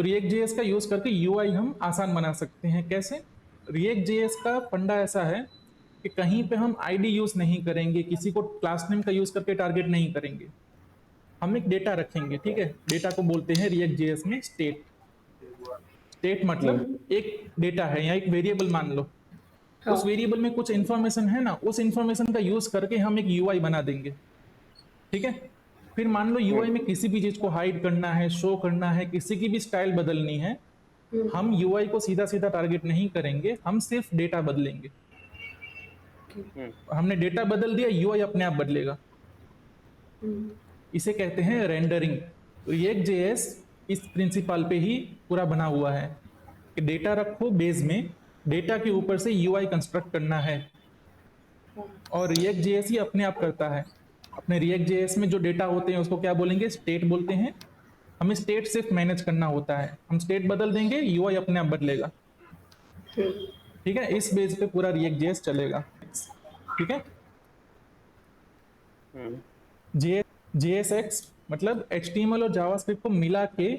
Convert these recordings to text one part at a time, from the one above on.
तो react JS का use करके यूआई हम आसान बना सकते हैं। कैसे? रिएक्ट जेएस का फंडा ऐसा है कि कहीं पे हम आईडी यूज नहीं करेंगे, किसी को क्लास नेम का यूज करके टारगेट नहीं करेंगे। हम एक डेटा रखेंगे, ठीक है? डेटा को बोलते हैं रिएक्ट जेएस में स्टेट। स्टेट मतलब एक डेटा है या एक वेरिएबल मान लो, हाँ। उस वेरिएबल में कुछ इंफॉर्मेशन है ना, उस इंफॉर्मेशन का यूज करके हम एक यूआई बना देंगे, ठीक है? फिर मान लो यूआई में किसी भी चीज को हाइड करना है, शो करना है, किसी की भी स्टाइल बदलनी है, हम यूआई को सीधा सीधा टारगेट नहीं करेंगे, हम सिर्फ डेटा बदलेंगे। हमने डेटा बदल दिया, यूआई अपने आप बदलेगा। इसे कहते हैं रेंडरिंग। तो रिएक्ट जेएस इस प्रिंसिपल पे ही पूरा बना हुआ है कि डेटा रखो बेस में, डेटा के ऊपर से यूआई कंस्ट्रक्ट करना है, और रिएक्ट जेएस ही अपने आप करता है। अपने रिएक्ट जेएस में जो डेटा होते हैं उसको क्या बोलेंगे? स्टेट बोलते हैं। हमें स्टेट सिर्फ मैनेज करना होता है, हम स्टेट बदल देंगे, यूआई अपने आप बदलेगा, ठीक है? इस बेस पे पूरा रिएक्ट जेएस चलेगा, ठीक है? जे जेएसएक्स मतलब एचटीएमएल और जावास्क्रिप्ट को मिला के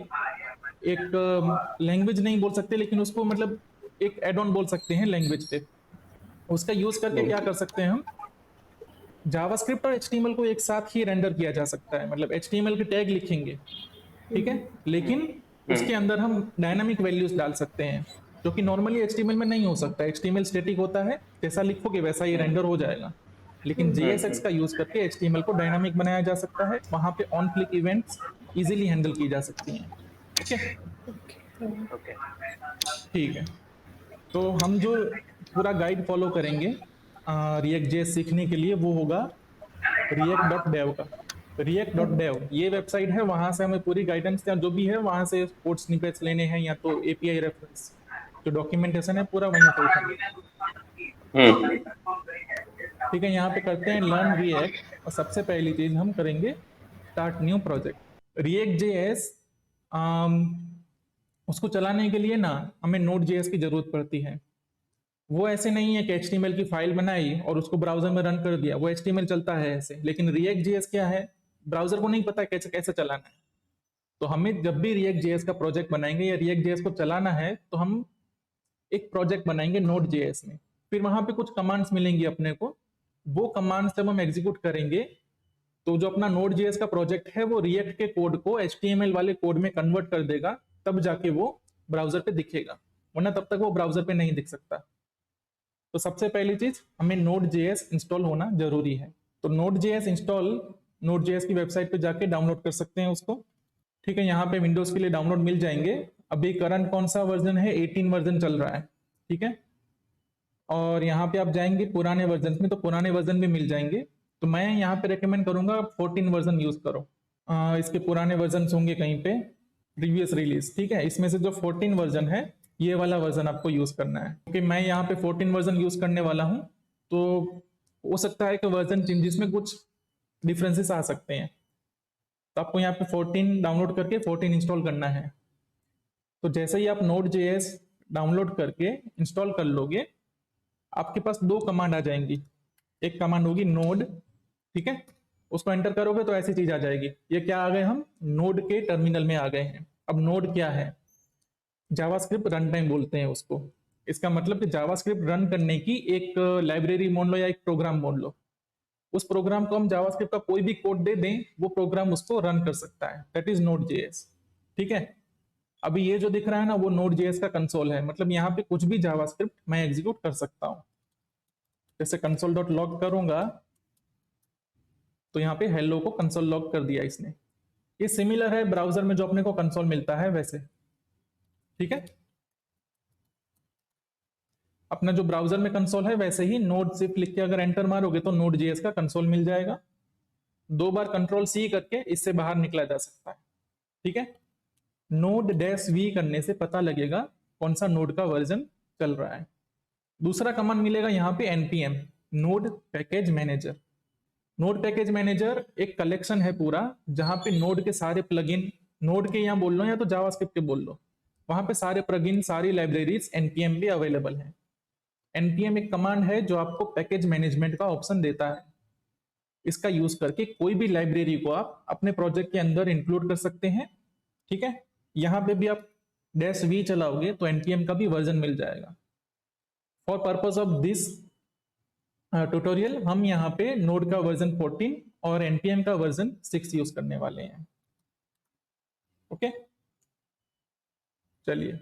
एक लैंग्वेज नहीं बोल सकते, लेकिन उसको मतलब एक एड ऑन बोल सकते हैं लैंग्वेज पे। उसका यूज करके क्या कर सकते हैं हम? जावास्क्रिप्ट और एचटीएमएल को एक साथ ही रेंडर किया जा सकता है। मतलब एचटीएमएल के टैग लिखेंगे, ठीक है, लेकिन उसके अंदर हम डायनामिक वैल्यूज डाल सकते हैं, जो कि नॉर्मली एचटीएमएल में नहीं हो सकता। एचटीएमएल स्टैटिक होता है, जैसा लिखोगे वैसा ही रेंडर हो जाएगा। लेकिन जेएसएक्स का यूज करके एचटीएमएल को डायनामिक बनाया जा सकता है, वहां पे on click events easily handle की जा सकती हैं। Okay, okay. ठीक है। तो हम जो पूरा गाइड फॉलो करेंगे रिएक्ट जेएस सीखने के लिए, वो होगा react.dev का। react.dev ये वेबसाइट है, वहां से हमें पूरी गाइडेंस या जो भी है वहां से कोड स्निपेट्स लेने हैं, या तो एपीआई रेफरेंस, जो डॉक्यूमेंटेशन है पूरा वहीं से उठाना, ठीक है? यहाँ पे करते हैं लर्न रिएक्ट, और सबसे पहली चीज हम करेंगे start new project. React JS उसको चलाने के लिए ना हमें नोड जेएस की जरूरत पड़ती है। वो ऐसे नहीं है कि एचटीएमएल की फाइल बनाई और उसको ब्राउजर में रन कर दिया, वो एचटीएमएल चलता है ऐसे। लेकिन रिएक्ट जेएस क्या है, ब्राउजर को नहीं पता कैसे कैसे चलाना है। तो हमें जब भी रिएक्ट जेएस का प्रोजेक्ट बनाएंगे या रिएक्ट जेएस को चलाना है, तो हम एक प्रोजेक्ट बनाएंगे नोड जेएस में। फिर वहां पे कुछ कमांड्स मिलेंगी अपने को, वो कमांड्स जब हम एग्जीक्यूट करेंगे, तो जो अपना नोड जेएस का प्रोजेक्ट है वो रिएक्ट के कोड को एचटीएमएल वाले कोड में कन्वर्ट कर देगा, तब जाके वो ब्राउजर पे दिखेगा, वरना तब तक वो ब्राउजर पे नहीं दिख सकता। तो सबसे पहली चीज, हमें नोड जेएस इंस्टॉल होना जरूरी है। तो node JS install node JS की वेबसाइट पे जाके डाउनलोड कर सकते हैं उसको, ठीक है? यहाँ पे विंडोज के लिए डाउनलोड मिल जाएंगे। अभी करंट कौन सा वर्जन है? 18 वर्जन चल रहा है, ठीक है? और यहाँ पे आप जाएंगे पुराने वर्जन में, तो पुराने वर्जन भी मिल जाएंगे। तो मैं यहाँ पे रेकमेंड करूंगा 14 वर्जन यूज करो। इसके पुराने वर्जन होंगे कहीं पे प्रीवियस रिलीज, ठीक है? इसमें से जो 14 वर्जन है, ये वाला वर्जन आपको यूज करना है, क्योंकि मैं यहाँ पे 14 वर्जन यूज करने वाला हूँ। तो हो सकता है कि वर्जन चेंजेस में कुछ डिफरेंसेस आ सकते हैं, तो आपको यहाँ पे 14 डाउनलोड करके 14 इंस्टॉल करना है। तो जैसे ही आप नोड जेएस डाउनलोड करके इंस्टॉल कर लोगे, आपके पास दो कमांड आ जाएंगी। एक कमांड होगी नोड, ठीक है? उसको एंटर करोगे तो ऐसी चीज आ जाएगी। ये क्या आ गए? हम नोड के टर्मिनल में आ गए हैं। अब नोड क्या है? जावास्क्रिप्ट रन टाइम बोलते हैं उसको। इसका मतलब कि जावास्क्रिप्ट रन करने की एक लाइब्रेरी मान लो या एक प्रोग्राम मान लो। उस प्रोग्राम को हम जावास्क्रिप्ट का कोई भी कोड दे दें, वो प्रोग्राम उसको रन कर सकता है। दैट इज नोड जेएस, ठीक है? अभी ये जो दिख रहा है ना, वो नोड जेएस का कंसोल है। मतलब यहाँ पे कुछ भी जावास्क्रिप्ट मैं एग्जीक्यूट कर सकता हूँ। जैसे कंसोल डॉट लॉग करूंगा, तो यहाँ पे हेलो को कंसोल लॉग कर दिया इसने। ये सिमिलर है ब्राउजर में जो अपने को कंसोल मिलता है वैसे, ठीक है? अपना जो ब्राउजर में कंसोल है वैसे ही नोड सिर्फ लिख के अगर एंटर मारोगे तो नोड जेएस का कंसोल मिल जाएगा। दो बार कंट्रोल सी करके इससे बाहर निकला जा सकता है, ठीक है? नोड डैश वी करने से पता लगेगा कौन सा नोड का वर्जन चल रहा है। दूसरा कमांड मिलेगा यहाँ पे npm, node package manager. Node package manager एक कलेक्शन है पूरा, जहां पे नोड के सारे प्लगइन, नोड के यहाँ बोल लो या तो जावास्क्रिप्ट के बोल लो, वहां पे सारे प्लगइन, सारी लाइब्रेरीज npm भी अवेलेबल है। npm एक कमांड है जो आपको पैकेज मैनेजमेंट का ऑप्शन देता है। इसका यूज करके कोई भी लाइब्रेरी को आप अपने प्रोजेक्ट के अंदर इंक्लूड कर सकते हैं, ठीक है? यहाँ पे भी आप -v चलाओगे तो npm का भी वर्जन मिल जाएगा। For purpose of this tutorial हम यहाँ पे नोड का वर्जन 14 और npm का वर्जन 6 यूज करने वाले हैं। ओके, चलिए,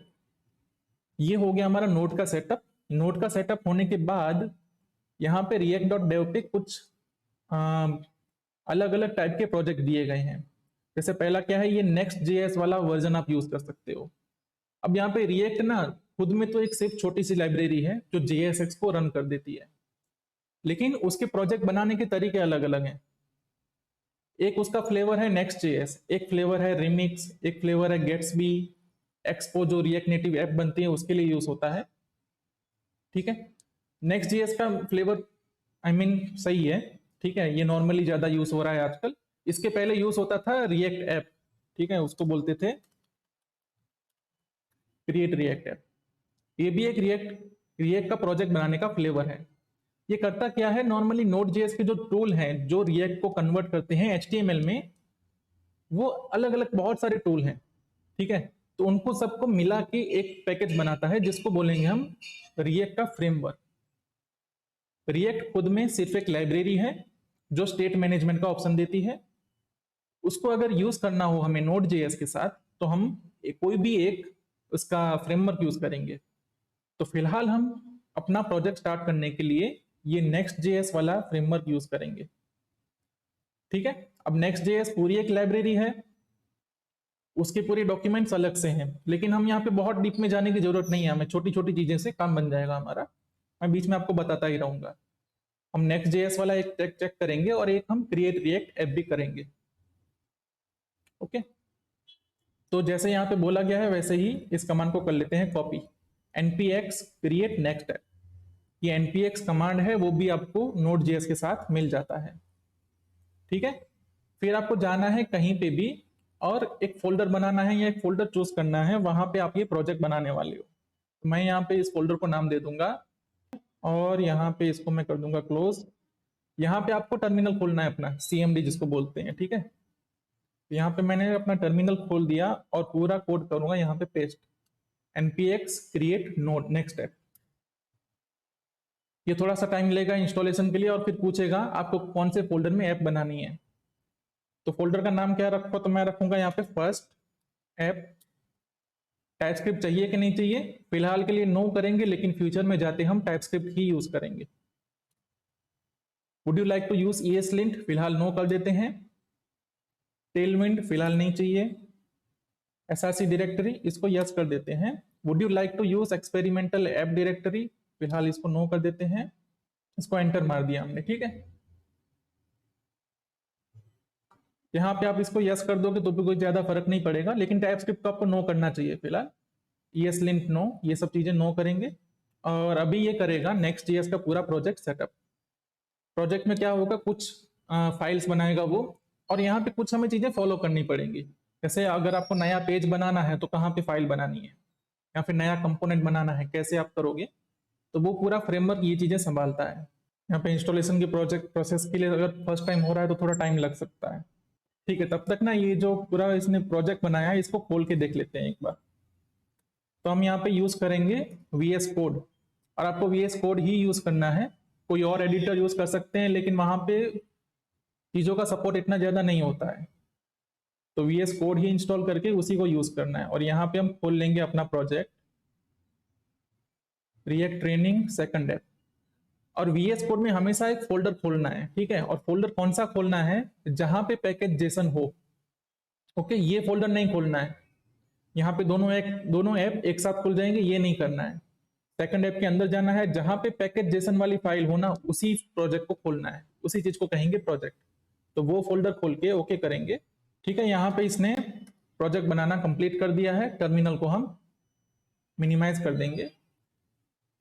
ये हो गया हमारा नोड का सेटअप। नोड का सेटअप होने के बाद यहाँ पे react.dev पे कुछ अलग अलग टाइप के प्रोजेक्ट दिए गए हैं। जैसे पहला क्या है, ये Next.js वाला वर्जन आप यूज कर सकते हो। अब यहाँ पे रिएक्ट ना खुद में तो एक सिर्फ छोटी सी लाइब्रेरी है जो JSX को रन कर देती है, लेकिन उसके प्रोजेक्ट बनाने के तरीके अलग अलग हैं। एक उसका फ्लेवर है Next.js, एक फ्लेवर है Remix, एक फ्लेवर है Gatsby, एक्सपो जो रिएक्ट नेटिव ऐप बनती है उसके लिए यूज होता है। ठीक है, Next.js का फ्लेवर सही है, ठीक है, ये नॉर्मली ज्यादा यूज हो रहा है आजकल। इसके पहले यूज होता था रिएक्ट ऐप, ठीक है, उसको बोलते थे क्रिएट रिएक्ट ऐप। ये भी एक रिएक्ट का प्रोजेक्ट बनाने का फ्लेवर है। ये करता क्या है, नॉर्मली Node.js के जो टूल हैं जो रिएक्ट को कन्वर्ट करते हैं HTML में, वो अलग अलग बहुत सारे टूल हैं, ठीक है, तो उनको सबको मिला के एक पैकेज बनाता है जिसको बोलेंगे हम रिएक्ट का फ्रेमवर्क। रिएक्ट खुद में सिर्फ एक लाइब्रेरी है जो स्टेट मैनेजमेंट का ऑप्शन देती है। उसको अगर यूज करना हो हमें Node.js के साथ तो हम कोई भी एक उसका फ्रेमवर्क यूज करेंगे। तो फिलहाल हम अपना प्रोजेक्ट स्टार्ट करने के लिए ये Next.js वाला फ्रेमवर्क यूज करेंगे। ठीक है, अब Next.js पूरी एक लाइब्रेरी है, उसके पूरे डॉक्यूमेंट्स अलग से हैं, लेकिन हम यहाँ पे बहुत डीप में जाने की जरूरत नहीं है, हमें छोटी छोटी चीजें से काम बन जाएगा हमारा। मैं बीच में आपको बताता ही रहूंगा। हम Next.js वाला एक चेक करेंगे और एक हम क्रिएट रिएक्ट ऐप भी करेंगे। ओके, तो जैसे यहाँ पे बोला गया है वैसे ही इस कमांड को कर लेते हैं copy, npx create next app। ये npx कमांड है, वो भी आपको Node.js के साथ मिल जाता है। ठीक है, फिर आपको जाना है कहीं पे भी और एक फोल्डर बनाना है या एक फोल्डर चूज करना है, वहां पे आप ये प्रोजेक्ट बनाने वाले हो। तो मैं यहाँ पे इस फोल्डर को नाम दे दूंगा और यहाँ पे इसको मैं कर दूंगा क्लोज। यहाँ पे आपको टर्मिनल खोलना है अपना, CMD जिसको बोलते हैं। ठीक है, तो यहाँ पे मैंने अपना टर्मिनल खोल दिया और पूरा कोड करूंगा यहाँ पे paste, npx create node next app। ये थोड़ा सा टाइम लेगा इंस्टॉलेशन के लिए और फिर पूछेगा आपको कौन से फोल्डर में ऐप बनानी है। तो फोल्डर का नाम क्या रखो, तो मैं रखूंगा यहाँ पे फर्स्ट ऐप। टाइपस्क्रिप्ट चाहिए कि नहीं चाहिए, फिलहाल के लिए नो करेंगे, लेकिन फ्यूचर में जाते हम टाइपस्क्रिप्ट ही यूज करेंगे। Would you like to use ESLint, फिलहाल नो कर देते हैं। टेलविंड फिलहाल नहीं चाहिए। SRC डायरेक्टरी इसको यस कर देते हैं। Would you like to use experimental app directory, फिलहाल इसको नो कर देते हैं। इसको एंटर मार दिया हमने। ठीक है, यहाँ पे आप इसको यस कर दोगे तो भी कोई ज्यादा फर्क नहीं पड़ेगा, लेकिन टाइपस्क्रिप्ट को आपको नो करना चाहिए फिलहाल। ESLint नो, ये सब चीजें नो करेंगे। और अभी ये करेगा Next.js का पूरा प्रोजेक्ट सेटअप। प्रोजेक्ट में क्या होगा, कुछ फाइल्स बनाएगा वो, और यहाँ पे कुछ हमें चीजें फॉलो करनी पड़ेंगी। जैसे अगर आपको नया पेज बनाना है तो कहाँ पे फाइल बनानी है, या फिर नया कंपोनेंट बनाना है, कैसे आप करोगे, तो वो पूरा फ्रेमवर्क ये चीजें संभालता है। यहाँ पे इंस्टॉलेशन के प्रोजेक्ट प्रोसेस के लिए अगर फर्स्ट टाइम हो रहा है तो थोड़ा टाइम लग सकता है। ठीक है, तब तक ना ये जो पूरा इसने प्रोजेक्ट बनाया है इसको खोल के देख लेते हैं एक बार। तो हम यहाँ पे यूज करेंगे VS कोड, और आपको VS कोड ही यूज करना है। कोई और एडिटर यूज कर सकते हैं, लेकिन वहां पे चीजों का सपोर्ट इतना ज्यादा नहीं होता है, तो VS कोड ही इंस्टॉल करके उसी को यूज करना है। और यहाँ पे हम खोल लेंगे अपना project react training second app, और VS कोड में हमेशा एक फोल्डर खोलना है। ठीक है, और फोल्डर कौन सा खोलना है, जहां पे पैकेज जेसन हो। ओके, ये फोल्डर नहीं खोलना है। यहाँ पे दोनों ऐप एक साथ खुल जाएंगे, ये नहीं करना है। सेकंड ऐप के अंदर जाना है, जहां पे पैकेज जेसन वाली फाइल हो ना, उसी प्रोजेक्ट को खोलना है, उसी चीज को कहेंगे प्रोजेक्ट। तो वो फोल्डर खोल के ओके करेंगे। ठीक है, यहाँ पे इसने प्रोजेक्ट बनाना कंप्लीट कर दिया है। टर्मिनल को हम मिनिमाइज कर देंगे,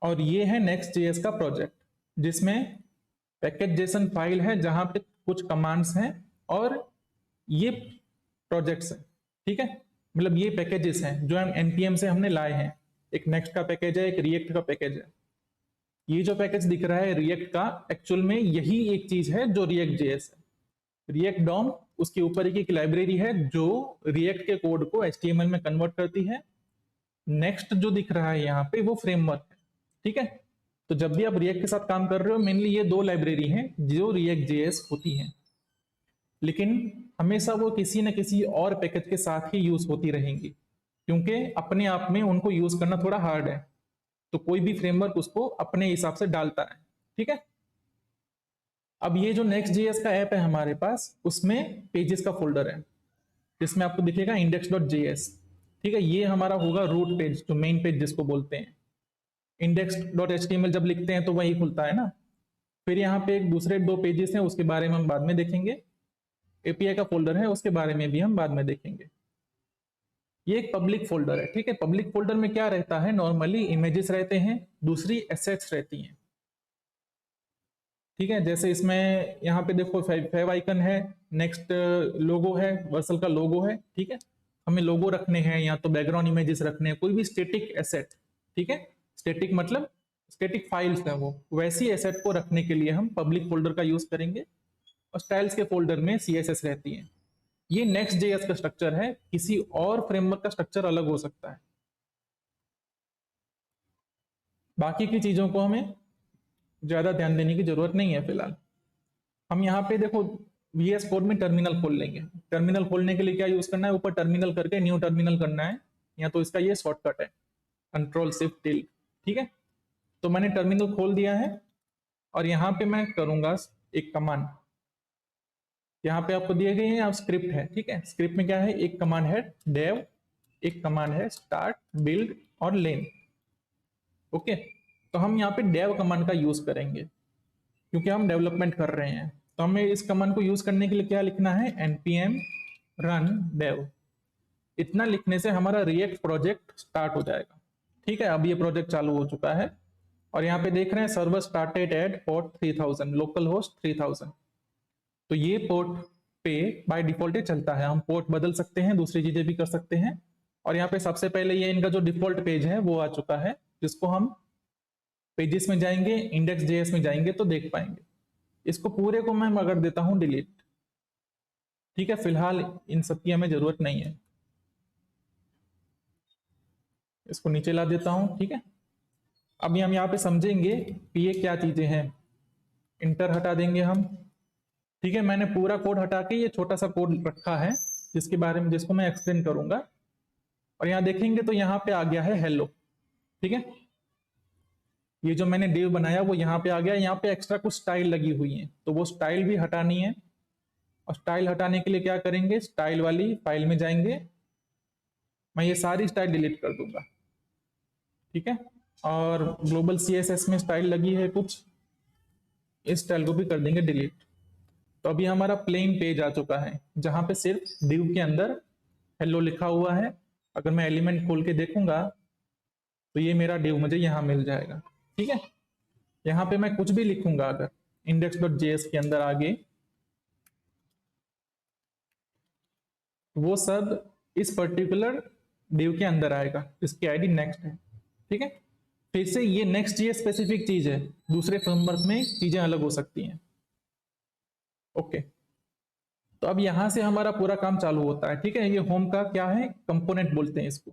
और ये है Next.js का प्रोजेक्ट, जिसमें पैकेज जेसन फाइल है, जहां पे कुछ कमांड्स हैं और ये प्रोजेक्ट्स हैं। ठीक है, मतलब ये पैकेजेस हैं जो हम npm से हमने लाए हैं। एक नेक्स्ट का पैकेज है, एक रिएक्ट का पैकेज है। ये जो पैकेज दिख रहा है रिएक्ट का, एक्चुअल में यही एक चीज है जो React.js है। रिएक्ट डॉम, उसके ऊपर एक लाइब्रेरी है जो रिएक्ट के कोड को HTML में कन्वर्ट करती है, नेक्स्ट जो दिख रहा है यहाँ पे वो फ्रेमवर्क है, ठीक है। तो जब भी आप रिएक्ट के साथ काम कर रहे हो, मेनली ये दो लाइब्रेरी हैं जो रिएक्ट जेएस होती हैं, लेकिन हमेशा वो किसी न किसी और पैकेज के साथ ही यूज होती रहेंगी, क्योंकि अपने आप में उनको यूज करना थोड़ा हार्ड है। तो कोई भी फ्रेमवर्क उसको अपने हिसाब से डालता है, ठीक है। अब ये जो नेक्स्ट जेएस का ऐप है हमारे पास, उसमें पेजेस का फोल्डर है जिसमें आपको दिखेगा index.js, ठीक है। ये हमारा होगा रूट पेज, जो मेन पेज जिसको बोलते हैं। index.html जब लिखते हैं तो वही खुलता है ना। फिर यहाँ पे एक दूसरे दो पेजेस हैं, उसके बारे में हम बाद में देखेंगे। एपीआई का फोल्डर है, उसके बारे में भी हम बाद में देखेंगे। ये एक पब्लिक फोल्डर है, ठीक है। पब्लिक फोल्डर में क्या रहता है, नॉर्मली इमेजेस रहते हैं, दूसरी एसेट्स रहती हैं, ठीक है। जैसे इसमें यहाँ पे देखो फेव आइकन है, नेक्स्ट लोगो है, वर्सल का लोगो है, ठीक है। हमें लोगो रखने हैं या तो बैकग्राउंड इमेजेस रखने हैं, कोई भी स्टैटिक एसेट, ठीक है। स्टैटिक मतलब स्टैटिक फाइल्स है वो, वैसी एसेट को रखने के लिए हम पब्लिक फोल्डर का यूज करेंगे। और स्टाइल्स के फोल्डर में सीएसएस रहती है। ये नेक्स्ट जेएस का स्ट्रक्चर है, किसी और फ्रेमवर्क का स्ट्रक्चर अलग हो सकता है। बाकी की चीजों को हमें ज्यादा ध्यान देने की जरूरत नहीं है फिलहाल। हम यहाँ पे देखो VS कोड में टर्मिनल खोल लेंगे। टर्मिनल खोलने के लिए क्या यूज करना है, ऊपर टर्मिनल करके न्यू टर्मिनल करना है, या तो इसका ये शॉर्टकट है कंट्रोल शिफ्ट टिल्ड, ठीक है। तो मैंने टर्मिनल खोल दिया है और यहाँ पे मैं करूंगा एक कमांड। यहाँ पे आपको दिए गए हैं, आप स्क्रिप्ट है, ठीक है। स्क्रिप्ट में क्या है, एक कमांड है डेव, एक कमांड है स्टार्ट, बिल्ड और लेन, ओके। तो हम यहाँ पे डेव कमांड का यूज करेंगे क्योंकि हम डेवलपमेंट कर रहे हैं। तो हमें इस कमांड को यूज करने के लिए क्या लिखना है, npm run dev। इतना लिखने से हमारा रिएक्ट प्रोजेक्ट स्टार्ट हो जाएगा, ठीक है। अब ये प्रोजेक्ट चालू हो चुका है और यहाँ पे देख रहे हैं server started at port 3000, local host 3000। तो ये पोर्ट पे बाय डिफॉल्ट ही चलता है, हम पोर्ट बदल सकते हैं, दूसरी चीजें भी कर सकते हैं। और यहाँ पे सबसे पहले ये इनका जो डिफॉल्ट पेज है वो आ चुका है, जिसको हम पेजेस में जाएंगे, इंडेक्स जेएस में जाएंगे तो देख पाएंगे। इसको पूरे को मैं अगर देता हूं डिलीट, ठीक है। फिलहाल इन सब की हमें जरूरत नहीं है, इसको नीचे ला देता हूं, ठीक है। अभी हम यहाँ पे समझेंगे कि ये क्या चीजें हैं। इंटर हटा देंगे हम, ठीक है। मैंने पूरा कोड हटा के ये छोटा सा कोड रखा है जिसके बारे में, जिसको मैं एक्सप्लेन करूंगा। और यहाँ देखेंगे तो यहाँ पे आ गया है हेलो, ठीक है। ये जो मैंने डिव बनाया वो यहाँ पे आ गया। यहाँ पे एक्स्ट्रा कुछ स्टाइल लगी हुई है, तो वो स्टाइल भी हटानी है। और स्टाइल हटाने के लिए क्या करेंगे, स्टाइल वाली फाइल में जाएंगे, मैं ये सारी स्टाइल डिलीट कर दूंगा, ठीक है। और ग्लोबल सीएसएस में स्टाइल लगी है कुछ, इस स्टाइल को भी कर देंगे डिलीट। तो अभी हमारा प्लेन पेज आ चुका है जहां पे सिर्फ डिव के अंदर हेलो लिखा हुआ है। अगर मैं एलिमेंट खोल के देखूंगा तो ये मेरा डिव मुझे यहाँ मिल जाएगा, ठीक है। यहाँ पे मैं कुछ भी लिखूंगा अगर index.js के अंदर आगे, वो सब इस पर्टिकुलर डिव के अंदर आएगा जिसकी आईडी नेक्स्ट है, ठीक है। फिर से ये नेक्स्ट जेएस स्पेसिफिक चीज है, दूसरे फ्रेमवर्क में चीजें अलग हो सकती हैं, ओके। तो अब यहां से हमारा पूरा काम चालू होता है, ठीक है। ये होम का क्या है, कंपोनेंट बोलते हैं इसको।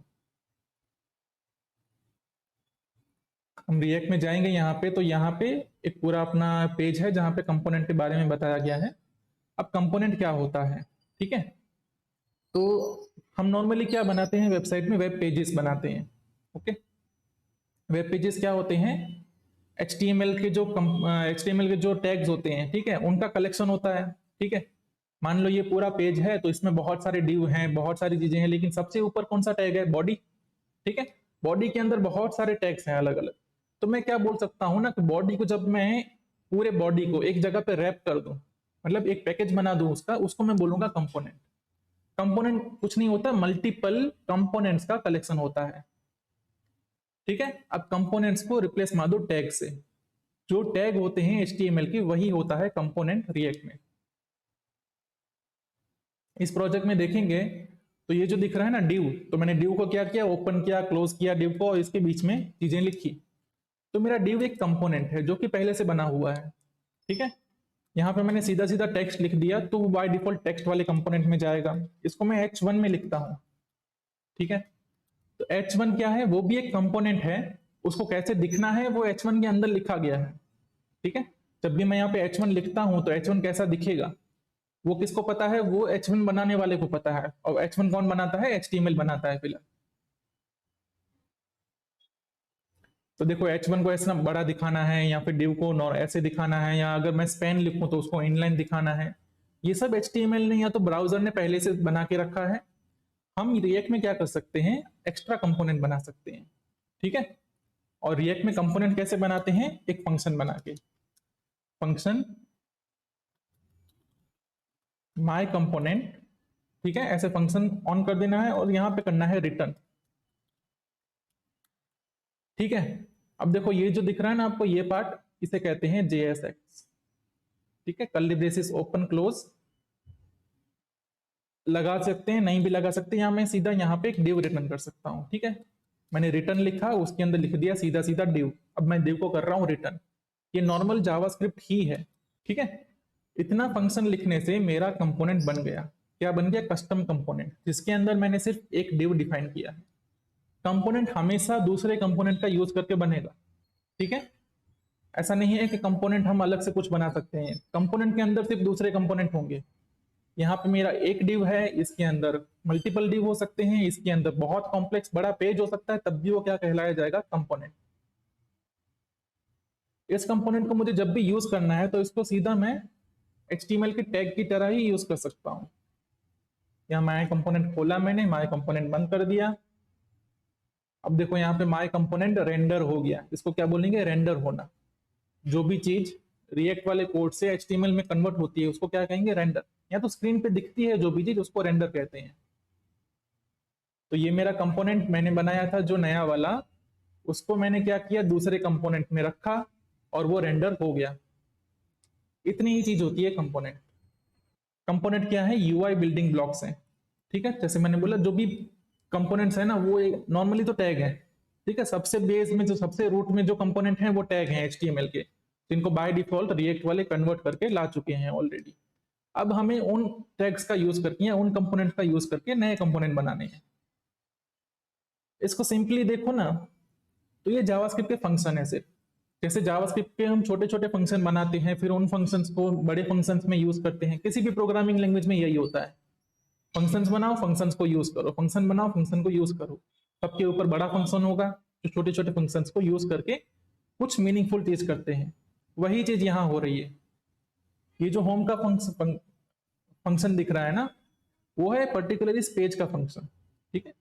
हम रिएक्ट में जाएंगे यहाँ पे, तो यहाँ पे एक पूरा अपना पेज है जहाँ पे कंपोनेंट के बारे में बताया गया है। अब कंपोनेंट क्या होता है, ठीक है। तो हम नॉर्मली क्या बनाते हैं, वेबसाइट में वेब पेजेस बनाते हैं, ओके। वेब पेजेस क्या होते हैं, HTML के जो टैग्स होते हैं, ठीक है, उनका कलेक्शन होता है, ठीक है। मान लो ये पूरा पेज है तो इसमें बहुत सारे डिव हैं, बहुत सारी चीजें हैं, लेकिन सबसे ऊपर कौन सा टैग है, बॉडी, ठीक है। बॉडी के अंदर बहुत सारे टैग्स हैं अलग अलग। तो मैं क्या बोल सकता हूं ना कि बॉडी को जब मैं पूरे बॉडी को एक जगह पे रैप कर दूं, मतलब एक पैकेज बना दूं उसका, उसको मैं बोलूंगा कंपोनेंट। कंपोनेंट कुछ नहीं होता, मल्टीपल कंपोनेंट्स का कलेक्शन होता है, ठीक है। अब कंपोनेंट्स को रिप्लेस मार दो टैग से। जो टैग होते हैं HTML की, वही होता है कंपोनेंट रिएक्ट में। इस प्रोजेक्ट में देखेंगे तो ये जो दिख रहा है ना डिव, तो मैंने डिव को क्या किया, ओपन किया, क्लोज किया डिव को, और इसके बीच में चीजें लिखी। तो मेरा डिव एक कंपोनेंट है जो कि पहले से बना हुआ है, ठीक है। यहाँ पे मैंने सीधा सीधा टेक्स्ट लिख दिया तो वो बाय डिफॉल्ट टेक्स्ट वाले कंपोनेंट में जाएगा। इसको मैं H1 में लिखता हूँ, ठीक है। तो H1 क्या है, वो भी एक कंपोनेंट है, उसको कैसे दिखना है वो H1 के अंदर लिखा गया है। ठीक है, जब भी मैं यहाँ पे H1 लिखता हूं तो H1 कैसा दिखेगा वो किसको पता है, वो H1 बनाने वाले को पता है। और H1 कौन बनाता है, HTML बनाता है फिलहाल। तो देखो H1 को ऐसा बड़ा दिखाना है या फिर div को ऐसे दिखाना है, या अगर मैं स्पैन लिखूं तो उसको इनलाइन दिखाना है, ये सब HTML ने या तो ब्राउजर ने पहले से बना के रखा है। हम रिएक्ट में क्या कर सकते हैं, एक्स्ट्रा कंपोनेंट बना सकते हैं। ठीक है, और रिएक्ट में कंपोनेंट कैसे बनाते हैं, एक फंक्शन बना के, फंक्शन माय कंपोनेंट। ठीक है, ऐसे फंक्शन ऑन कर देना है और यहां पे करना है रिटर्न। ठीक है, अब देखो ये जो दिख रहा है ना आपको, ये पार्ट इसे कहते हैं JSX। ठीक है, कर्ली ब्रेसेस ओपन क्लोज लगा सकते हैं, नहीं भी लगा सकते, या मैं सीधा यहाँ पे एक div रिटर्न कर सकता हूँ। ठीक है, मैंने रिटर्न लिखा, उसके अंदर लिख दिया सीधा सीधा div। अब मैं div को कर रहा हूँ रिटर्न। ये नॉर्मल जावास्क्रिप्ट ही है। ठीक है, इतना फंक्शन लिखने से मेरा कंपोनेंट बन गया। क्या बन गया, कस्टम कंपोनेंट, जिसके अंदर मैंने सिर्फ एक div डिफाइन किया है। कंपोनेंट हमेशा दूसरे कंपोनेंट का यूज करके बनेगा। ठीक है, ऐसा नहीं है कि कंपोनेंट हम अलग से कुछ बना सकते हैं, कंपोनेंट के अंदर सिर्फ दूसरे कंपोनेंट होंगे। यहाँ पे मेरा एक डिव है, इसके अंदर मल्टीपल डिव हो सकते हैं, इसके अंदर बहुत कॉम्प्लेक्स बड़ा पेज हो सकता है, तब भी वो क्या कहलाया जाएगा, कंपोनेंट। इस कंपोनेंट को मुझे जब भी यूज करना है तो इसको सीधा मैं HTML के टैग की तरह ही यूज कर सकता हूँ। यहाँ माय कंपोनेंट खोला मैंने, माय कंपोनेंट बंद कर दिया। अब देखो यहाँ पे माय कंपोनेंट रेंडर हो गया, इसको क्या बोलेंगे, रेंडर होना। जो भी चीज रिएक्ट वाले कोड से HTML में कन्वर्ट होती है उसको क्या कहेंगे, रेंडर। या तो स्क्रीन पे दिखती है जो भी चीज, उसको रेंडर कहते हैं। तो ये मेरा कंपोनेंट मैंने बनाया था जो नया वाला, उसको मैंने क्या किया, दूसरे कंपोनेंट में रखा और वो रेंडर हो गया। इतनी ही चीज होती है कंपोनेंट। कंपोनेंट क्या है, UI बिल्डिंग ब्लॉक्स हैं। ठीक है, जैसे मैंने बोला जो भी कंपोनेंट्स है ना वो नॉर्मली तो टैग है। ठीक है, सबसे बेस में जो सबसे रूट में जो कंपोनेंट है वो टैग है HTML के, जिनको बाय डिफॉल्ट रिएक्ट वाले कन्वर्ट करके ला चुके हैं ऑलरेडी। अब हमें उन टैग्स का यूज करके या उन कंपोनेंट का यूज करके नए कंपोनेंट बनाने हैं। इसको सिंपली देखो ना, तो ये जावास्क्रिप्ट के फंक्शन है सिर्फ। जैसे जावास्क्रिप्ट के हम छोटे छोटे फंक्शन बनाते हैं, फिर उन फंक्शंस को बड़े फंक्शंस में यूज करते हैं, किसी भी प्रोग्रामिंग लैंग्वेज में यही होता है। फंक्शंस बनाओ, फंक्शंस को यूज करो, फंक्शन बनाओ, फंक्शन को यूज करो। सबके ऊपर बड़ा फंक्शन होगा जो छोटे छोटे फंक्शंस को यूज करके कुछ मीनिंगफुल चीज करते हैं। वही चीज यहाँ हो रही है। ये जो होम का फंक्शन दिख रहा है ना, वो है पर्टिकुलर इस पेज का फंक्शन। ठीक है,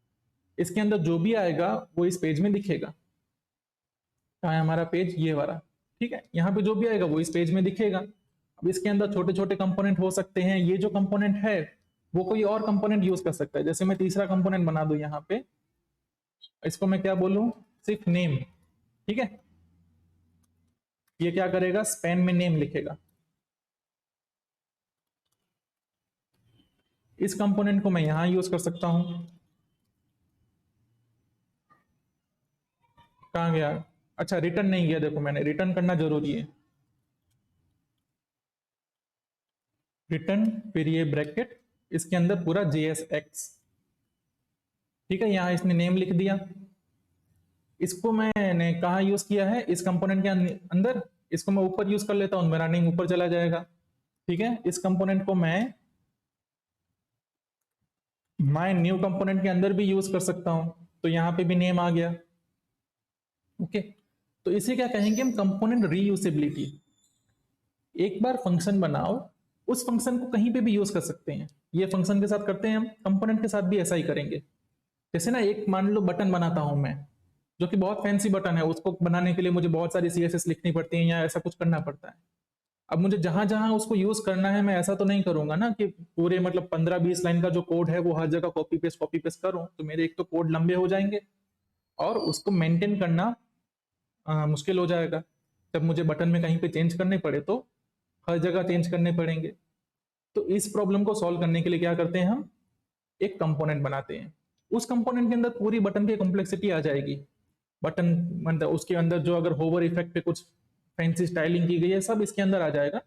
इसके अंदर जो भी आएगा वो इस पेज में दिखेगा। कहाँ है हमारा पेज, ये वाला। ठीक है, यहाँ पे जो भी आएगा वो इस पेज में दिखेगा। अब इसके अंदर छोटे छोटे कंपोनेंट हो सकते हैं, ये जो कंपोनेंट है वो कोई और कंपोनेंट यूज कर सकता है। जैसे मैं तीसरा कंपोनेंट बना दूं यहाँ पे, इसको मैं क्या बोलूं, सिर्फ नेम। ठीक है, ये क्या करेगा, स्पैन में नेम लिखेगा। इस कंपोनेंट को मैं यहां यूज कर सकता हूं। कहां गया, अच्छा रिटर्न नहीं किया, देखो मैंने रिटर्न करना जरूरी है। रिटर्न, फिर ये ब्रैकेट, इसके अंदर पूरा JSX। ठीक है, यहां इसने नेम लिख दिया। इसको मैंने कहा यूज किया है, इस कंपोनेंट के अंदर। इसको मैं ऊपर यूज कर लेता हूं, मेरा नेम ऊपर चला जाएगा। ठीक है, इस कंपोनेंट को मैं माय न्यू कंपोनेंट के अंदर भी यूज कर सकता हूं, तो यहां पे भी नेम आ गया। ओके, तो इसे क्या कहेंगे हम, कंपोनेंट रीयूसेबिलिटी। एक बार फंक्शन बनाओ, उस फंक्शन को कहीं पे भी यूज कर सकते हैं। ये फंक्शन के साथ करते हैं हम, कंपोनेंट के साथ भी ऐसा ही करेंगे। जैसे ना एक मान लो बटन बनाता हूं मैं, जो कि बहुत फैंसी बटन है, उसको बनाने के लिए मुझे बहुत सारी CSS लिखनी पड़ती है या ऐसा कुछ करना पड़ता है। अब मुझे जहां जहां उसको यूज करना है, मैं ऐसा तो नहीं करूंगा ना कि पूरे मतलब 15-20 लाइन का जो कोड है वो हर जगह कॉपी पेस्ट करूं, तो मेरे एक तो कोड लंबे हो जाएंगे और उसको मेंटेन करना मुश्किल हो जाएगा। जब मुझे बटन में कहीं पे चेंज करने पड़े तो हर जगह चेंज करने पड़ेंगे। तो इस प्रॉब्लम को सॉल्व करने के लिए क्या करते हैं, हम एक कंपोनेंट बनाते हैं। उस कंपोनेंट के अंदर पूरी बटन की कॉम्प्लेक्सिटी आ जाएगी। बटन मतलब उसके अंदर जो अगर होवर इफेक्ट पे कुछ फैंसी स्टाइलिंग की गई है, सब इसके अंदर आ जाएगा।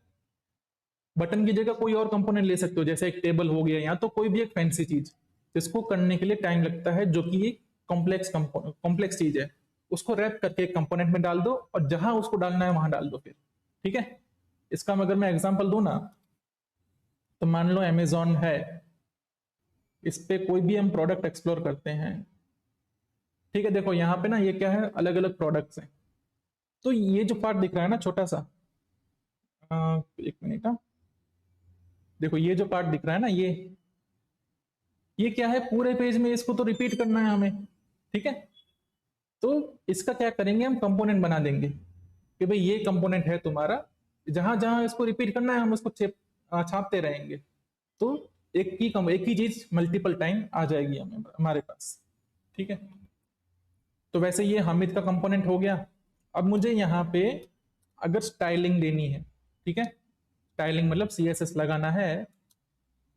बटन की जगह कोई और कंपोनेंट ले सकते हो, जैसे एक टेबल हो गया, या तो कोई भी एक फैंसी चीज जिसको करने के लिए टाइम लगता है, जो कि एक कॉम्प्लेक्स चीज है, उसको रैप करके एक कंपोनेंट में डाल दो और जहां उसको डालना है वहां डाल दो फिर। ठीक है, इसका अगर मैं एग्जांपल दूं ना, तो मान लो अमेजोन है, इस पे कोई भी हम प्रोडक्ट एक्सप्लोर करते हैं। ठीक है, देखो यहाँ पे ना ये क्या है, अलग अलग प्रोडक्ट्स हैं। तो ये जो पार्ट दिख रहा है ना छोटा सा, एक मिनट, देखो ये जो पार्ट दिख रहा है ना, ये क्या है, पूरे पेज में इसको तो रिपीट करना है हमें। ठीक है, तो इसका क्या करेंगे, हम कंपोनेंट बना देंगे कि भाई ये कंपोनेंट है तुम्हारा, जहां जहां इसको रिपीट करना है हम उसको छापते रहेंगे। तो एक ही चीज मल्टीपल टाइम आ जाएगी हमें हमारे पास। ठीक है, तो वैसे ये हामिद का कंपोनेंट हो गया। अब मुझे यहाँ पे अगर स्टाइलिंग देनी है, ठीक है, स्टाइलिंग मतलब सीएसएस लगाना है,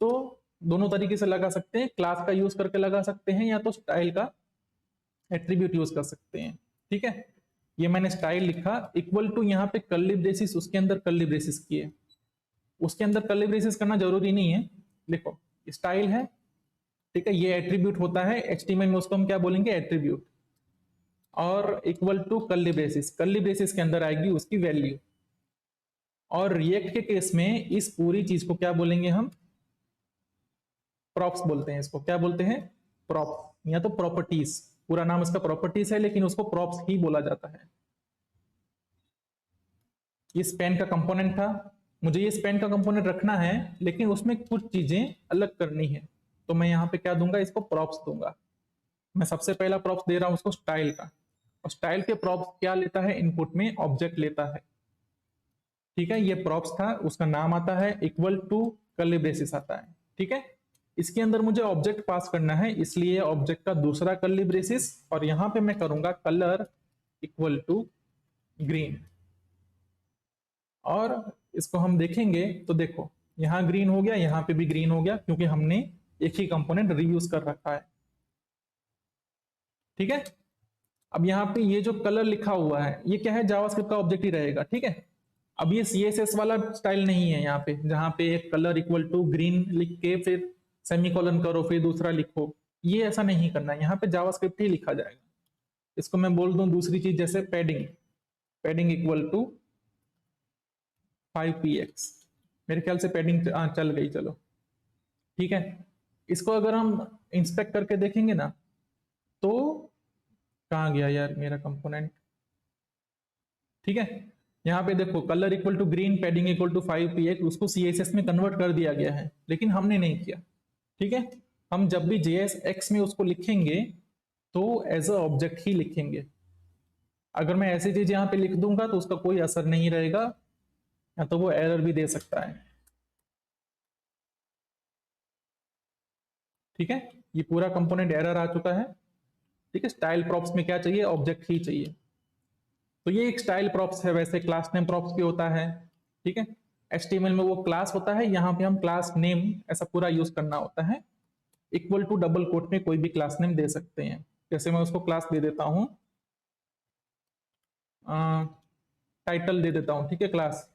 तो दोनों तरीके से लगा सकते हैं, क्लास का यूज करके लगा सकते हैं या तो स्टाइल का एट्रीब्यूट यूज कर सकते हैं। ठीक है, ये मैंने स्टाइल लिखा इक्वल टू यहाँ पे कर्ली ब्रेसिस, उसके अंदर कर्ली ब्रेसिस किए, उसके अंदर कर्ली ब्रेसिस करना जरूरी नहीं है। देखो स्टाइल है, ठीक है, ये एट्रीब्यूट होता है एचटीएमएल में, उसको हम क्या बोलेंगे, एट्रीब्यूट, और equal to curly braces, curly braces के अंदर आएगी उसकी वैल्यू। और रिएक्ट के केस में इस पूरी चीज को क्या बोलेंगे हम, प्रॉप्स बोलते हैं। इसको क्या बोलते हैं, प्रॉप्स या तो प्रॉपर्टीज, पूरा नाम इसका प्रॉपर्टीज है लेकिन उसको प्रॉप्स ही बोला जाता है। ये स्पैन का कंपोनेंट था, मुझे ये स्पैन का कंपोनेंट रखना है लेकिन उसमें कुछ चीजें अलग करनी है, तो मैं यहाँ पे क्या दूंगा, इसको प्रॉप्स दूंगा। मैं सबसे पहला प्रॉप्स दे रहा हूं उसको स्टाइल का, और स्टाइल के प्रॉप्स क्या लेता है, इनपुट में ऑब्जेक्ट लेता है। ठीक है, ये प्रॉप्स था, उसका नाम आता है इक्वल टू कर्ली ब्रेसिस आता है। ठीक है, इसके अंदर मुझे ऑब्जेक्ट पास करना है, इसलिए ऑब्जेक्ट का दूसरा कर्ली ब्रेसिस, और यहां पे मैं करूंगा कलर इक्वल टू ग्रीन। और इसको हम देखेंगे तो देखो यहां ग्रीन हो गया, यहां पे भी ग्रीन हो गया, क्योंकि हमने एक ही कंपोनेंट रीयूज कर रखा है। ठीक है, अब यहाँ पे ये जो कलर लिखा हुआ है ये क्या है, जावास्क्रिप्ट का ऑब्जेक्ट ही रहेगा। ठीक है, अब ये सीएसएस वाला स्टाइल नहीं है यहाँ पे, जहां पे एक कलर इक्वल टू ग्रीन लिख के फिर सेमीकोलन करो फिर दूसरा लिखो, ये ऐसा नहीं करना है, यहाँ पे जावास्क्रिप्ट ही लिखा जाएगा। इसको मैं बोल दूं दूसरी चीज, जैसे padding, padding equal to 5px, मेरे ख्याल से पैडिंग चल गई, चलो ठीक है। इसको अगर हम इंस्पेक्ट करके देखेंगे ना, तो कहाँ गया यार मेरा कंपोनेंट। ठीक है, यहाँ पे देखो colour equal to green, padding equal to 5px, उसको सीएसएस में कन्वर्ट कर दिया गया है लेकिन हमने नहीं किया। ठीक है, हम जब भी JSX में उसको लिखेंगे तो एज अ ऑब्जेक्ट ही लिखेंगे। अगर मैं ऐसी चीज यहाँ पे लिख दूंगा तो उसका कोई असर नहीं रहेगा, या तो वो एरर भी दे सकता है। ठीक है, ये पूरा कंपोनेंट एरर आ चुका है। ठीक है, स्टाइल प्रॉप्स में क्या चाहिए, ऑब्जेक्ट ही चाहिए। तो ये एक स्टाइल प्रॉप्स है, वैसे क्लास नेम प्रॉप्स भी होता है। ठीक है, HTML में वो क्लास होता है, यहाँ पे हम क्लास नेम ऐसा पूरा यूज करना होता है। इक्वल टू डबल कोट में कोई भी क्लास नेम दे सकते हैं, जैसे मैं उसको क्लास दे देता हूं, टाइटल दे देता हूं। ठीक है, क्लास,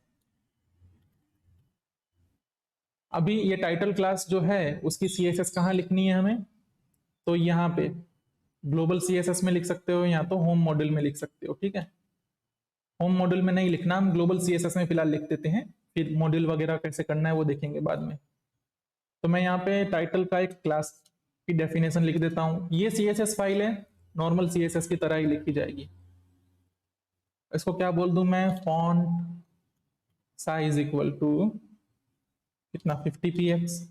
अभी ये टाइटल क्लास जो है उसकी CSS कहाँ लिखनी है हमें, तो यहाँ पे ग्लोबल CSS में लिख सकते हो या तो होम मॉड्यूल में लिख सकते हो। ठीक है, होम मॉड्यूल में नहीं लिखना, हम ग्लोबल CSS में फिलहाल लिख देते हैं, फिर मॉड्यूल वगैरह कैसे करना है वो देखेंगे बाद में। तो मैं यहाँ पे टाइटल का एक क्लास की डेफिनेशन लिख देता हूँ, ये CSS फाइल है, नॉर्मल CSS की तरह ही लिखी जाएगी। इसको क्या बोल दूं मैं, फॉन्ट साइज इक्वल टू कितना, 50px।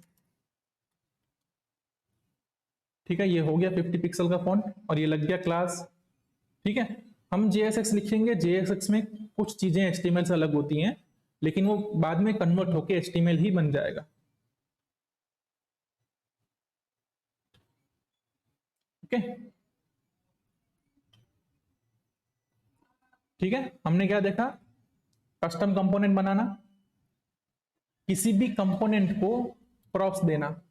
ठीक है, ये हो गया 50 पिक्सल का फॉन्ट और ये लग गया क्लास। ठीक है, हम JSX लिखेंगे, JSX में कुछ चीजें HTML से अलग होती हैं लेकिन वो बाद में कन्वर्ट होके HTML ही बन जाएगा। ओके, ठीक है, हमने क्या देखा, कस्टम कंपोनेंट बनाना, किसी भी कंपोनेंट को प्रॉप्स देना,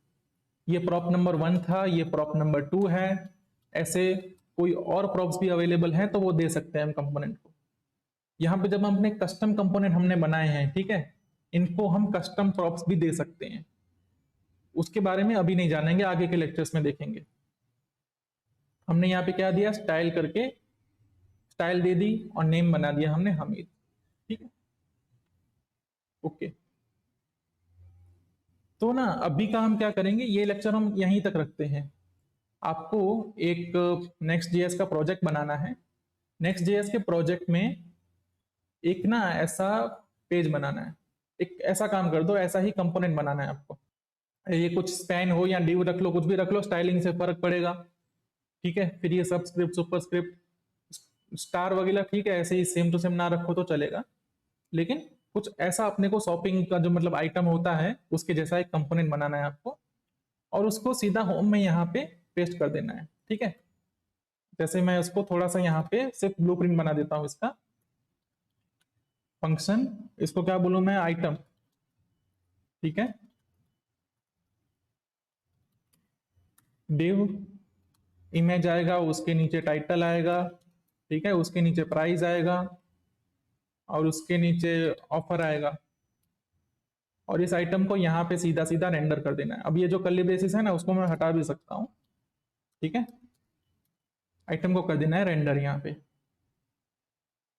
ये प्रॉप नंबर 1 था, ये प्रॉप नंबर 2 है, ऐसे कोई और प्रॉप्स भी अवेलेबल हैं तो वो दे सकते हैं हम कंपोनेंट को। यहाँ पे जब हम अपने कस्टम कंपोनेंट हमने बनाए हैं, ठीक है, इनको हम कस्टम प्रॉप्स भी दे सकते हैं, उसके बारे में अभी नहीं जानेंगे, आगे के लेक्चर्स में देखेंगे। हमने यहाँ पे क्या दिया, स्टाइल करके स्टाइल दे दी और नेम बना दिया हमने हमीद। ठीक है, ओके। तो ना अभी का हम क्या करेंगे, ये लेक्चर हम यहीं तक रखते हैं। आपको एक नेक्स्ट जेएस का प्रोजेक्ट बनाना है। नेक्स्ट जेएस के प्रोजेक्ट में एक ना ऐसा पेज बनाना है, एक ऐसा काम कर दो, ऐसा ही कंपोनेंट बनाना है आपको। ये कुछ स्पैन हो या डिव रख लो, कुछ भी रख लो, स्टाइलिंग से फर्क पड़ेगा। ठीक है, फिर ये सबस्क्रिप्ट सुपरस्क्रिप्ट स्टार वगैरह, ठीक है, ऐसे ही सेम टू सेम ना रखो तो चलेगा, लेकिन कुछ ऐसा अपने को शॉपिंग का जो मतलब आइटम होता है उसके जैसा एक कंपोनेंट बनाना है आपको, और उसको सीधा होम में यहाँ पे पेस्ट कर देना है। ठीक है, जैसे मैं उसको थोड़ा सा यहाँ पे सिर्फ ब्लूप्रिंट बना देता हूँ इसका। फंक्शन, इसको क्या बोलूं मैं, आइटम। ठीक है, डिव इमेज आएगा, उसके नीचे टाइटल आएगा। ठीक है, उसके नीचे प्राइस आएगा और उसके नीचे ऑफर आएगा, और इस आइटम को यहाँ पे सीधा सीधा रेंडर कर देना है। अब ये जो कर्ली ब्रेसेस है ना, उसको मैं हटा भी सकता हूँ। ठीक है, आइटम को कर देना है रेंडर। यहाँ पे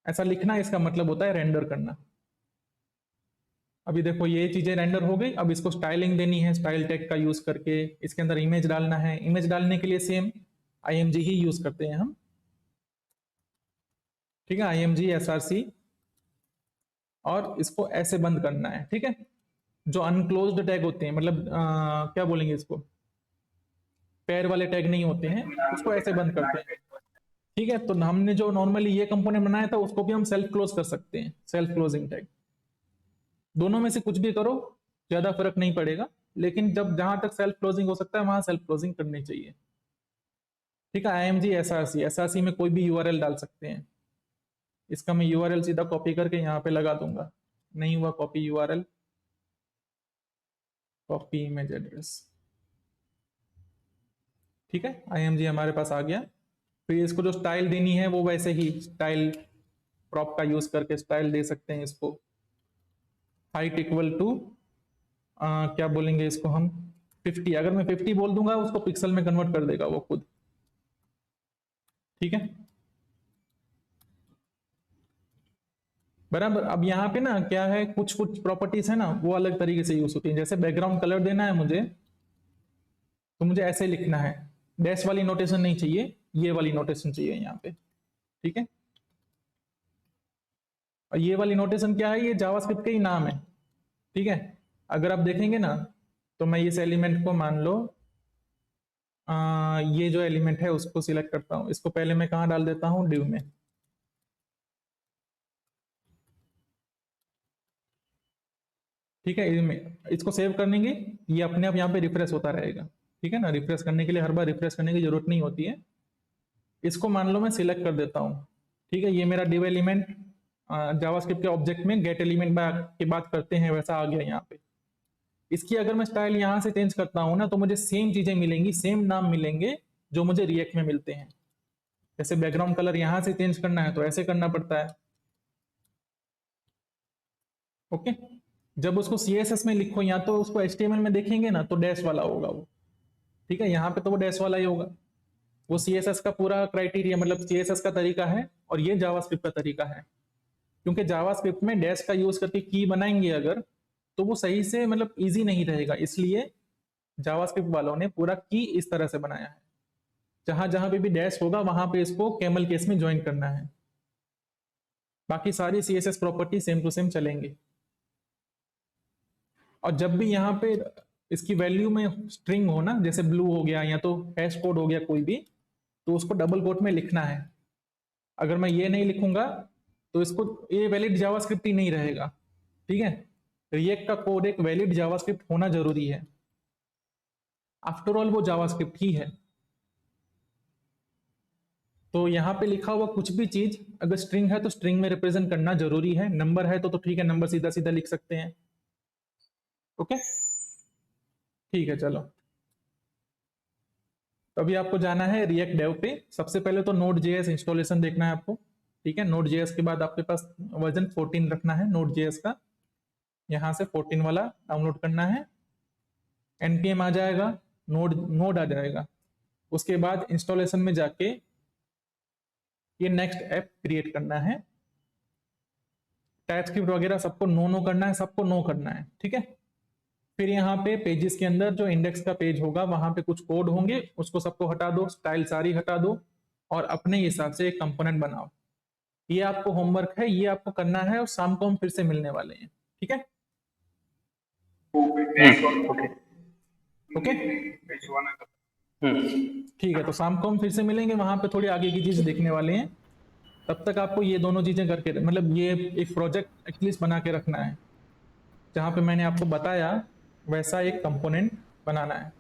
ऐसा लिखना, इसका मतलब होता है रेंडर करना। अभी देखो ये चीजें रेंडर हो गई। अब इसको स्टाइलिंग देनी है, स्टाइल टैग का यूज करके इसके अंदर इमेज डालना है। इमेज डालने के लिए सेम IMG ही यूज करते हैं हम। ठीक है, IMG SRC, और इसको ऐसे बंद करना है। ठीक है, जो अनक्लोज्ड टैग होते हैं, मतलब क्या बोलेंगे इसको, पैर वाले टैग नहीं होते हैं, उसको ऐसे बंद करते हैं। ठीक है, तो हमने जो नॉर्मली ये कंपोनेंट बनाया था उसको भी हम सेल्फ क्लोज कर सकते हैं, सेल्फ क्लोजिंग टैग। दोनों में से कुछ भी करो, ज्यादा फर्क नहीं पड़ेगा, लेकिन जब जहां तक सेल्फ क्लोजिंग हो सकता है वहां सेल्फ क्लोजिंग करनी चाहिए। ठीक है, IMG SRC में कोई भी URL डाल सकते हैं। इसका मैं URL सीधा कॉपी करके यहाँ पे लगा दूंगा। नहीं हुआ copy URL, copy image address. ठीक है, IMG हमारे पास आ गया। फिर इसको जो स्टाइल देनी है वो वैसे ही स्टाइल प्रॉप का यूज करके स्टाइल दे सकते हैं इसको। हाइट इक्वल टू क्या बोलेंगे इसको हम, 50। अगर मैं 50 बोल दूंगा उसको पिक्सल में कन्वर्ट कर देगा वो खुद। ठीक है, बराबर। अब यहाँ पे ना क्या है, कुछ कुछ प्रॉपर्टीज है ना वो अलग तरीके से यूज होती है। जैसे बैकग्राउंड कलर देना है मुझे, तो मुझे ऐसे लिखना है, डैश वाली नोटेशन नहीं चाहिए, ये वाली नोटेशन चाहिए यहाँ पे। ठीक है, और ये वाली नोटेशन क्या है, ये जावास्क्रिप्ट के ही नाम है। ठीक है, अगर आप देखेंगे ना, तो मैं इस एलिमेंट को मान लो ये जो एलिमेंट है उसको सिलेक्ट करता हूँ। इसको पहले मैं कहाँ डाल देता हूँ, डिव में। ठीक है, इसको सेव करने के ये अपने आप यहाँ पे रिफ्रेश होता रहेगा। ठीक है ना, रिफ्रेश करने के लिए हर बार रिफ्रेश करने की जरूरत नहीं होती है। इसको मान लो मैं सिलेक्ट कर देता हूँ। ठीक है, ये मेरा डिव एलिमेंट जावास्क्रिप्ट के ऑब्जेक्ट में गेट एलिमेंट की बात करते हैं वैसा आ गया यहाँ पे। इसकी अगर मैं स्टाइल यहाँ से चेंज करता हूँ ना, तो मुझे सेम चीजें मिलेंगी, सेम नाम मिलेंगे जो मुझे रिएक्ट में मिलते हैं। जैसे बैकग्राउंड कलर यहाँ से चेंज करना है तो ऐसे करना पड़ता है। ओके, जब उसको CSS में लिखो या तो उसको HTML में देखेंगे ना तो डैश वाला होगा वो। ठीक है, यहाँ पे तो वो डैश वाला ही होगा। वो CSS का पूरा क्राइटेरिया, मतलब CSS का तरीका है, और ये जावास्क्रिप्ट का तरीका है। क्योंकि जावास्क्रिप्ट में डैश का यूज करके की बनाएंगे अगर, तो वो सही से मतलब इजी नहीं रहेगा। इसलिए जावास्क्रिप्ट वालों ने पूरा की इस तरह से बनाया है, जहां जहां पे भी डैश होगा वहां पे इसको कैमल केस में ज्वाइन करना है। बाकी सारी CSS property same to same चलेंगे। और जब भी यहाँ पे इसकी वैल्यू में स्ट्रिंग हो ना, जैसे ब्लू हो गया या तो हैश कोड हो गया कोई भी, तो उसको डबल कोट में लिखना है। अगर मैं ये नहीं लिखूंगा तो इसको ये वैलिड जावास्क्रिप्ट ही नहीं रहेगा। ठीक है, रिएक्ट का कोड एक वैलिड जावास्क्रिप्ट होना जरूरी है। आफ्टर ऑल वो जावास्क्रिप्ट ही है। तो यहाँ पे लिखा हुआ कुछ भी चीज अगर स्ट्रिंग है तो स्ट्रिंग में रिप्रेजेंट करना जरूरी है। नंबर है तो ठीक है, नंबर सीधा सीधा लिख सकते हैं। ओके, ठीक है, चलो। तो अभी आपको जाना है रिएक्ट डेव पे। सबसे पहले तो Node.js इंस्टॉलेशन देखना है आपको। ठीक है, Node.js के बाद आपके पास वर्जन 14 रखना है Node.js का। यहाँ से 14 वाला डाउनलोड करना है। npm आ जाएगा, नोड आ जाएगा। उसके बाद इंस्टॉलेशन में जाके ये नेक्स्ट ऐप क्रिएट करना है। टाइपस्क्रिप्ट वगैरह सबको नो करना है, सबको नो करना है, ठीक है। फिर यहाँ पे पेजेस के अंदर जो इंडेक्स का पेज होगा वहां पे कुछ कोड होंगे, उसको सबको हटा दो, स्टाइल सारी हटा दो और अपने हिसाब से एक कंपोनेंट बनाओ। ये आपको होमवर्क है, ये आपको करना है और शाम को हम फिर से मिलने वाले हैं, ठीक है। ओके। ओके ठीक है, तो शाम को हम फिर से मिलेंगे, वहां पे थोड़ी आगे की चीज देखने वाले हैं। तब तक आपको ये दोनों चीजें करके मतलब ये एक प्रोजेक्ट एटलीस्ट बना के रखना है, जहां पे मैंने आपको बताया वैसा एक कंपोनेंट बनाना है।